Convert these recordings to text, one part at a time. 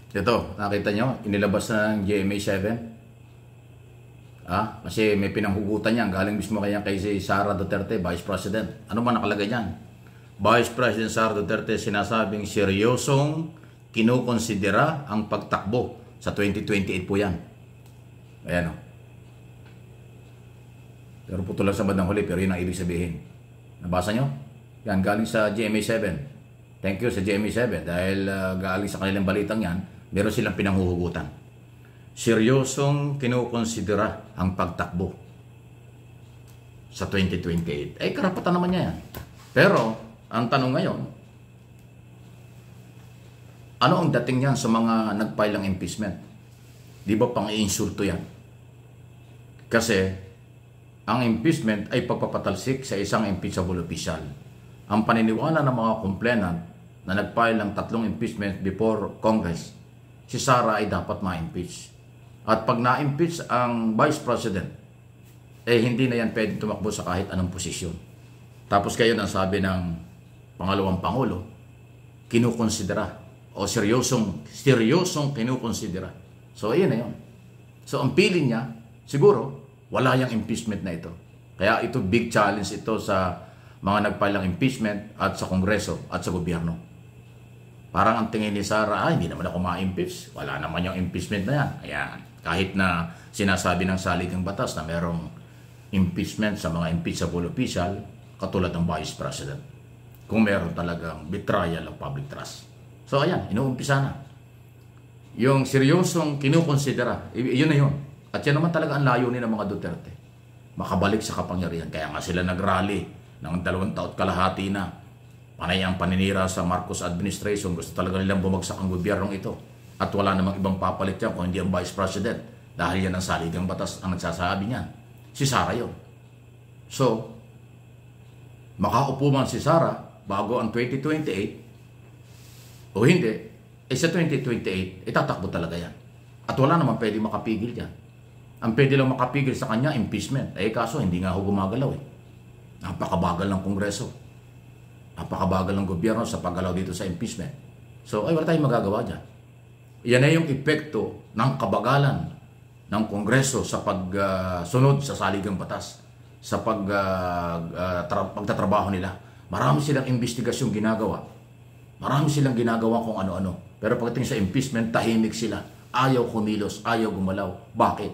Ito, nakita nyo, inilabas na ng GMA7. Kasi may pinanghugutan yan, galing mismo kay si Sara Duterte, Vice President. Ano man nakalagay dyan? Vice President Sara Duterte sinasabing seryosong kinukonsidera ang pagtakbo sa 2028 po yan. Ayan o. Pero puto lang sa bandang huli, pero yun ang ibig sabihin. Nabasa nyo? Yan, galing sa GMA7. Thank you sa GMA7 dahil galing sa kanilang balitang yan, meron silang pinanghuhugutan. Seryosong kinukonsidera ang pagtakbo sa 2028. Eh, karapatan naman niya yan. Pero, ang tanong ngayon, ano ang dating yan sa mga nag-file ng impeachment? Di ba pang-iinsulto yan? Kasi, ang impeachment ay pagpapatalsik sa isang impeachable official. Ang paniniwala ng mga complainant na nag-file ng 3 impeachment before Congress, si Sara ay dapat ma-impeach. At pag na-impeach ang Vice President, eh hindi na yan pwedeng tumakbo sa kahit anong posisyon. Tapos kayo nang sabi ng pangalawang Pangulo, kinukonsidera o seryosong kinukonsidera. So ayun na yun. So ang feeling niya, siguro, wala yung impeachment na ito. Kaya ito big challenge ito sa mga nag-file ng impeachment at sa Kongreso at sa gobyerno. Parang ang tingin ni Sara, hindi naman ako ma-impeach. Wala naman yung impeachment na yan. Ayan. Kahit na sinasabi ng saligang batas na merong impeachment sa mga impeachable official, katulad ng Vice President. Kung meron talagang betrayal of public trust. So ayan, inuumpisa na. Yung seryosong kinukonsidera, yun na yun. At yan naman talaga ang layunin ng mga Duterte. Makabalik sa kapangyarihan. Kaya nga sila nag-rally ng 2 taon kalahati na. Panay ang paninira sa Marcos administration. Gusto talaga nilang bumagsak ang gobyernong ito. At wala namang ibang papalit yan kung hindi ang Vice President. Dahil yan ang saligang batas ang nagsasabi niyan. Si Sara yun. So, makaupo man si Sara bago ang 2028 o hindi, sa 2028, itatakbo talaga yan. At wala naman pwede makapigil yan. Ang pwede lang makapigil sa kanya, impeachment. Kaso hindi nga ako gumagalaw eh. Napakabagal ng Kongreso. Napakabagal ng gobyerno sa paggalaw dito sa impeachment. So, wala tayong magagawa dyan. Yan ay yung epekto ng kabagalan ng Kongreso sa pagsunod sa saligang batas, sa pagtatrabaho nila. Marami silang investigasyong ginagawa. Marami silang ginagawa kung ano-ano. Pero pagdating sa impeachment, tahimik sila. Ayaw kumilos, ayaw gumalaw. Bakit?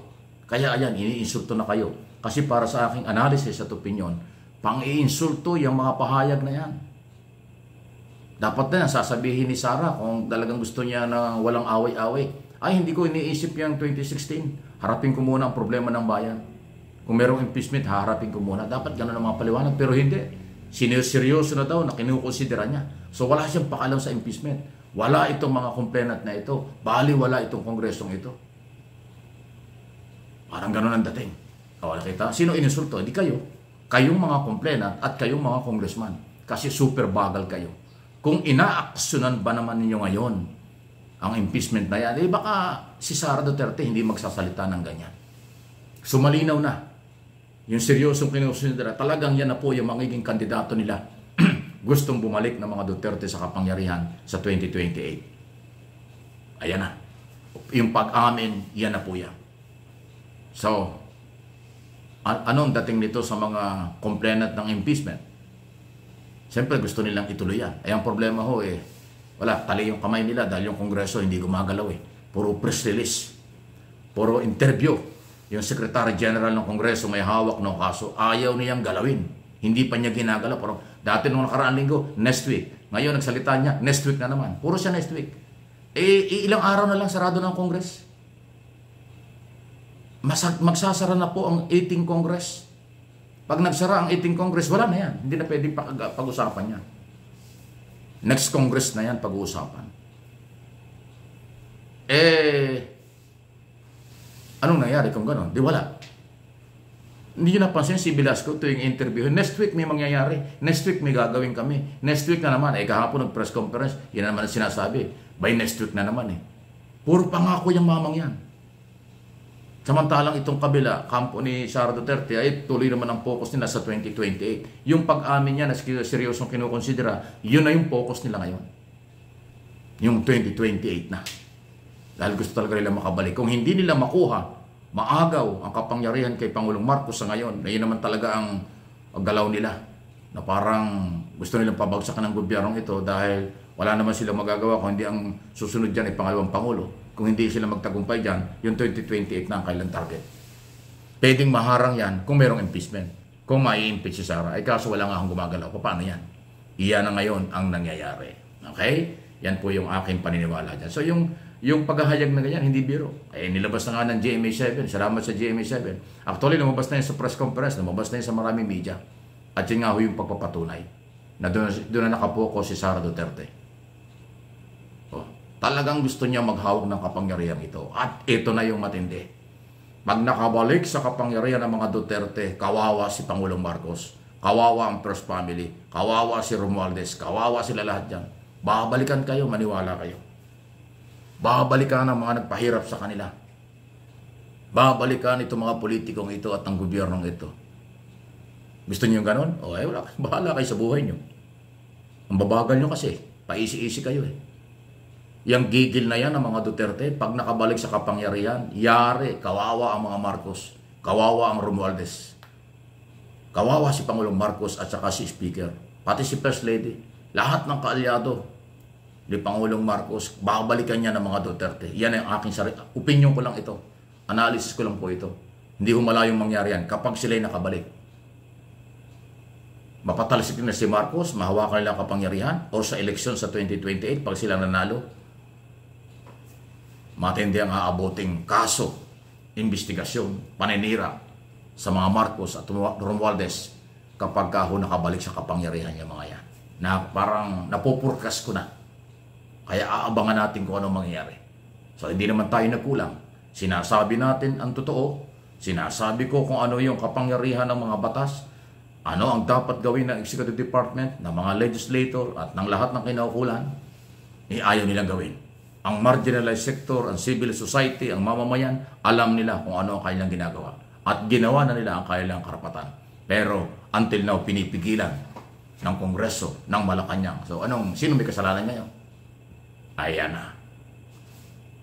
Kaya ayan, iniinsulto na kayo. Kasi para sa aking analysis at opinion, pang-iinsulto yung mga pahayag na yan. Dapat na yan, sasabihin ni Sara kung talagang gusto niya na walang away-away. Ay, hindi ko iniisip yung 2016. Harapin ko muna ang problema ng bayan. Kung merong impeachment, haharapin ko muna. Dapat gano'n ang mga paliwanag. Pero hindi. Seryoso na daw na kinukonsidera niya. So wala siyang pakalam sa impeachment. Wala itong mga complainant na ito. Bali, wala itong kongresong ito. Parang gano'n ang dating. O, nakita? Sino ininsulto? Hindi kayo. Kayong mga complainant at kayong mga congressman. Kasi super bagal kayo. Kung inaaksyonan ba naman ninyo ngayon ang impeachment na yan, baka si Sara Duterte hindi magsasalita ng ganyan. Sumalinaw na. Yung seryosong kinukonsidera, talagang yan na po yung magiging kandidato nila. Gustong bumalik ng mga Duterte sa kapangyarihan sa 2028. Ayan na. Yung pag-amin, yan na po yan. So, anong dating nito sa mga complainant ng impeachment? Siyempre gusto nilang ituloy yan. Ang problema ho wala, tali yung kamay nila dahil yung Kongreso hindi gumagalaw Puro press release. Puro interview. Yung Secretary General ng Kongreso may hawak ng kaso, ayaw niyang galawin. Hindi pa niya ginagalaw. Pero dati nung nakaraang linggo, next week. Ngayon nagsalita niya, next week na naman. Puro siya next week. Ilang araw na lang sarado ng Congress. Magsasara na po ang 18th Congress. Pag nagsara ang 18th Congress, wala na yan. Hindi na pwedeng pag-usapan yan. Next Congress na yan pag-uusapan. Anong nangyari kung gano'n? Di wala. Hindi nyo napansin si Velasco tuwing interview. Next week may mangyayari. Next week may gagawin kami. Next week na naman. Kahapon nag-press conference. Yan naman ang sinasabi. By next week na naman Puro pangako yung mamang yan. Samantalang itong kabila, kampo ni Sara Duterte, ay tuloy naman ang focus nila sa 2028. Yung pag-amin niya na seryosong kinukonsidera, yun na yung focus nila ngayon. Yung 2028 na. Dahil gusto talaga nila makabalik. Kung hindi nila makuha, maagaw ang kapangyarihan kay Pangulong Marcos sa ngayon, na yun naman talaga ang galaw nila, na parang gusto nilang pabagsakan ng gobyernong ito dahil wala naman silang magagawa kung hindi ang susunod dyan ay pangalawang Pangulo. Kung hindi sila magtagumpay dyan, yung 2028 na ang kailang target. Pwedeng maharang yan kung mayroong impeachment. Kung mai-impeach si Sara, ay kaso wala nga akong gumagalaw. Paano yan? Iyan na ngayon ang nangyayari. Okay? Yan po yung aking paniniwala dyan. So yung paghahayag na ganyan, hindi biro. Ay nilabas na nga ng GMA7. Salamat sa GMA7. Actually, lumabas na yun sa press conference. Lumabas na yun sa maraming media. At yun nga ho yung pagpapatunay na doon na nakapokus si Sara Duterte. Talagang gusto niya maghawak ng kapangyarihan ito. At ito na yung matindi. Pag nakabalik sa kapangyarihan ng mga Duterte, kawawa si Pangulong Marcos, kawawa ang First Family, kawawa si Romualdez, kawawa sila lahat dyan. Babalikan kayo, maniwala kayo. Babalikan ang mga nagpahirap sa kanila. Babalikan itong mga politikong ito at ang gobyernong ito. Gusto niyo yung ganon? O wala, bahala kayo sa buhay niyo. Ang babagal niyo kasi, paisi-isi kayo eh. Yang gigil na yan ng mga Duterte, pag nakabalik sa kapangyarihan, yari, kawawa ang mga Marcos, kawawa ang Romualdez, kawawa si Pangulong Marcos at saka si Speaker, pati si First Lady, lahat ng kaalyado ni Pangulong Marcos, babalikan niya ng mga Duterte. Yan ang aking sarili. Opinion ko lang ito. Analysis ko lang po ito. Hindi humalayong mangyari yan kapag sila'y nakabalik. Mapatalsik na si Marcos, mahawakan nila ang kapangyarihan, o sa eleksyon sa 2028, pag sila nanalo, matindi ang aaboting kaso, investigasyon, paninira sa mga Marcos at Romualdez kapag ho nakabalik sa kapangyarihan niya mga yan. Na parang napupurkas ko na. Kaya aabangan natin kung anong mangyayari. So hindi naman tayo nagkulang. Sinasabi natin ang totoo. Sinasabi ko kung ano yung kapangyarihan ng mga batas. Ano ang dapat gawin ng Executive Department, ng mga legislator at ng lahat ng kinaukulan. Ayaw nilang gawin. Ang marginalized sector, ang civil society, ang mamamayan, alam nila kung ano ang kanilang ginagawa. At ginawa na nila ang kanilang karapatan. Pero until now, pinipigilan ng Kongreso, ng Malacanang. So sino may kasalanan ngayon? Ayan na.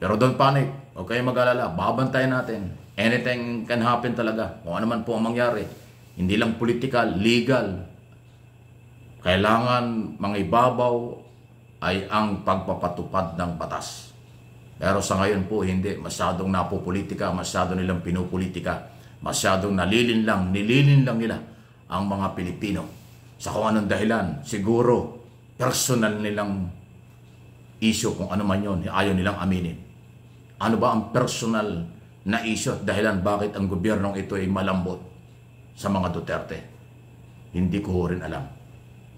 Pero don't panic. Huwag kayong mag-alala. Babantayan natin. Anything can happen talaga. Kung ano man po ang mangyari. Hindi lang political, legal. Kailangan mga ibabaw ay ang pagpapatupad ng batas. Pero sa ngayon po, hindi. Masyadong napopolitika, masyadong nilang pinupolitika, masyadong nililin lang nila ang mga Pilipino. Sa kung anong dahilan, siguro, personal nilang issue kung ano man yun, ayaw nilang aminin. Ano ba ang personal na issue at dahilan bakit ang gobyernong ito ay malambot sa mga Duterte? Hindi ko rin alam.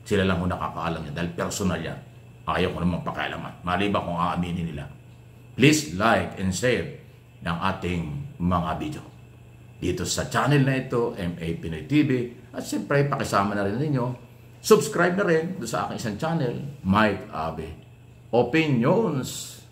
Sila lang ho nakakaalam niya dahil personal yan. Ayaw ko naman pakialaman. Maliba kung aaminin nila. Please like and share ng ating mga video. Dito sa channel na ito, MA Pinoy TV. At siyempre, pakisama na rin ninyo. Subscribe na rin doon sa aking isang channel, Mike Abe Opinions.